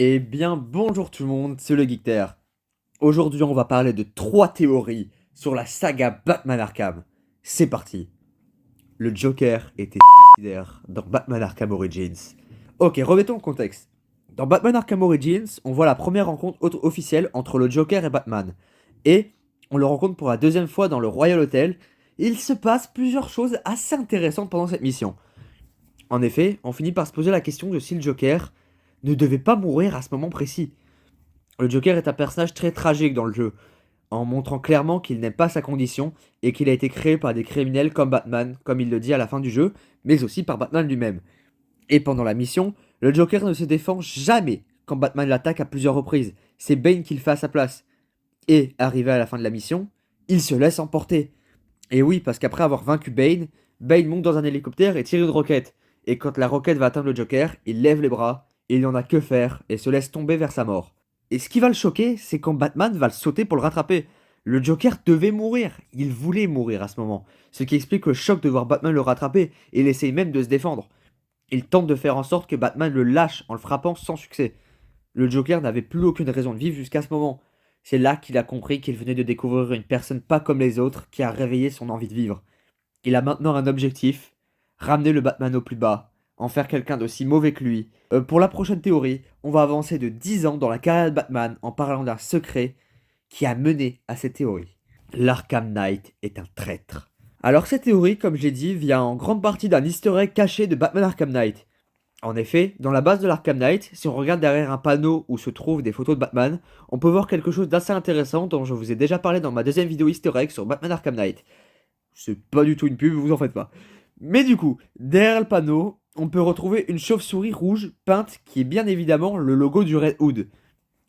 Eh bien, bonjour tout le monde, c'est le Geekter. Aujourd'hui, on va parler de 3 théories sur la saga Batman Arkham. C'est parti. Le Joker était suicidaire dans Batman Arkham Origins. Ok, remettons le contexte. Dans Batman Arkham Origins, on voit la première rencontre officielle entre le Joker et Batman. Et on le rencontre pour la deuxième fois dans le Royal Hotel. Il se passe plusieurs choses assez intéressantes pendant cette mission. En effet, on finit par se poser la question de si le Joker ne devait pas mourir à ce moment précis. Le Joker est un personnage très tragique dans le jeu, en montrant clairement qu'il n'aime pas sa condition et qu'il a été créé par des criminels comme Batman, comme il le dit à la fin du jeu, mais aussi par Batman lui-même. Et pendant la mission, le Joker ne se défend jamais quand Batman l'attaque à plusieurs reprises. C'est Bane qui le fait à sa place. Et, arrivé à la fin de la mission, il se laisse emporter. Et oui, parce qu'après avoir vaincu Bane, Bane monte dans un hélicoptère et tire une roquette. Et quand la roquette va atteindre le Joker, il lève les bras, et il n'en a que faire, et se laisse tomber vers sa mort. Et ce qui va le choquer, c'est quand Batman va le sauter pour le rattraper. Le Joker devait mourir, il voulait mourir à ce moment. Ce qui explique le choc de voir Batman le rattraper, et il essaye même de se défendre. Il tente de faire en sorte que Batman le lâche en le frappant sans succès. Le Joker n'avait plus aucune raison de vivre jusqu'à ce moment. C'est là qu'il a compris qu'il venait de découvrir une personne pas comme les autres qui a réveillé son envie de vivre. Il a maintenant un objectif, ramener le Batman au plus bas, en faire quelqu'un d'aussi mauvais que lui. Pour la prochaine théorie, on va avancer de 10 ans dans la carrière de Batman en parlant d'un secret qui a mené à cette théorie. L'Arkham Knight est un traître. Alors cette théorie, comme je l'ai dit, vient en grande partie d'un easter egg caché de Batman Arkham Knight. En effet, dans la base de l'Arkham Knight, si on regarde derrière un panneau où se trouvent des photos de Batman, on peut voir quelque chose d'assez intéressant dont je vous ai déjà parlé dans ma deuxième vidéo easter egg sur Batman Arkham Knight. C'est pas du tout une pub, vous en faites pas. Mais du coup, derrière le panneau, on peut retrouver une chauve-souris rouge peinte qui est bien évidemment le logo du Red Hood.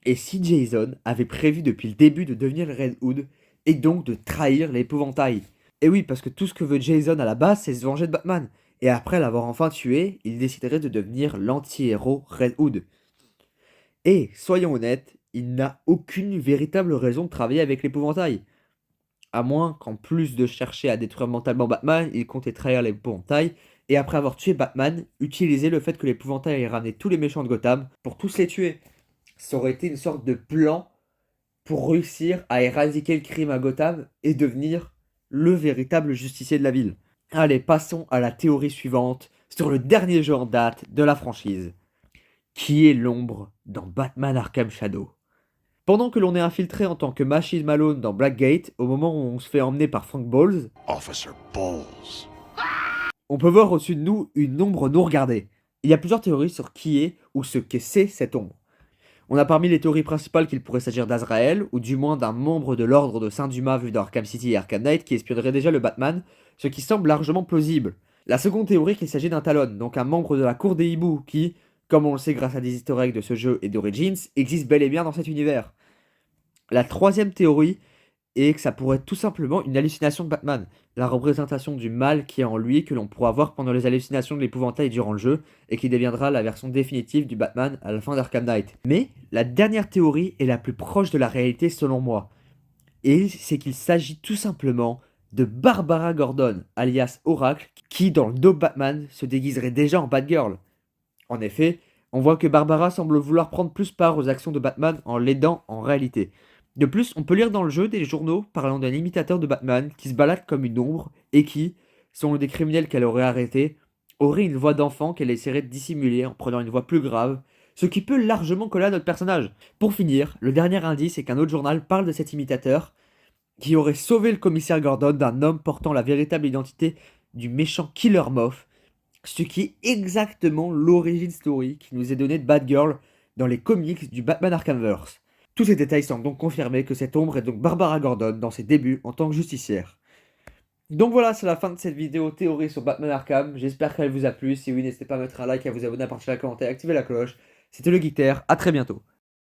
Et si Jason avait prévu depuis le début de devenir le Red Hood, et donc de trahir l'épouvantail. Et oui, parce que tout ce que veut Jason à la base, c'est se venger de Batman. Et après l'avoir enfin tué, il déciderait de devenir l'anti-héros Red Hood. Et, soyons honnêtes, il n'a aucune véritable raison de travailler avec l'épouvantail. À moins qu'en plus de chercher à détruire mentalement Batman, il comptait trahir l'épouvantail, et après avoir tué Batman, utiliser le fait que l'épouvantail ait ramené tous les méchants de Gotham pour tous les tuer. Ça aurait été une sorte de plan pour réussir à éradiquer le crime à Gotham et devenir le véritable justicier de la ville. Allez, passons à la théorie suivante sur le dernier jeu en date de la franchise. Qui est l'ombre dans Batman Arkham Shadow? Pendant que l'on est infiltré en tant que Machine Malone dans Blackgate, au moment où on se fait emmener par Frank Bowles, Officer Bowles. on peut voir au-dessus de nous une ombre nous regarder. Il y a plusieurs théories sur qui est ou ce que c'est cette ombre. On a parmi les théories principales qu'il pourrait s'agir d'Azrael, ou du moins d'un membre de l'ordre de Saint-Dumas vu dans Arkham City et Arkham Knight qui espionnerait déjà le Batman, ce qui semble largement plausible. La seconde théorie qu'il s'agit d'un Talon, donc un membre de la cour des hiboux qui, comme on le sait grâce à des easter eggs de ce jeu et d'Origins, existe bel et bien dans cet univers. La troisième théorie est que ça pourrait être tout simplement une hallucination de Batman, la représentation du mal qui est en lui que l'on pourra voir pendant les hallucinations de l'épouvantail durant le jeu et qui deviendra la version définitive du Batman à la fin d'Arkham Knight. Mais la dernière théorie est la plus proche de la réalité selon moi, et c'est qu'il s'agit tout simplement de Barbara Gordon, alias Oracle, qui dans le dos Batman se déguiserait déjà en Batgirl. En effet, on voit que Barbara semble vouloir prendre plus part aux actions de Batman en l'aidant en réalité. De plus, on peut lire dans le jeu des journaux parlant d'un imitateur de Batman qui se balade comme une ombre et qui, selon des criminels qu'elle aurait arrêtés, aurait une voix d'enfant qu'elle essaierait de dissimuler en prenant une voix plus grave, ce qui peut largement coller à notre personnage. Pour finir, le dernier indice est qu'un autre journal parle de cet imitateur qui aurait sauvé le commissaire Gordon d'un homme portant la véritable identité du méchant Killer Moth, ce qui est exactement l'origin story qui nous est donnée de Batgirl dans les comics du Batman Arkhamverse. Tous ces détails semblent donc confirmer que cette ombre est donc Barbara Gordon dans ses débuts en tant que justicière. Donc voilà, c'est la fin de cette vidéo théorie sur Batman Arkham. J'espère qu'elle vous a plu. Si oui, n'hésitez pas à mettre un like, à vous abonner, à partager, à commenter, à activer la cloche. C'était le Geekter, à très bientôt.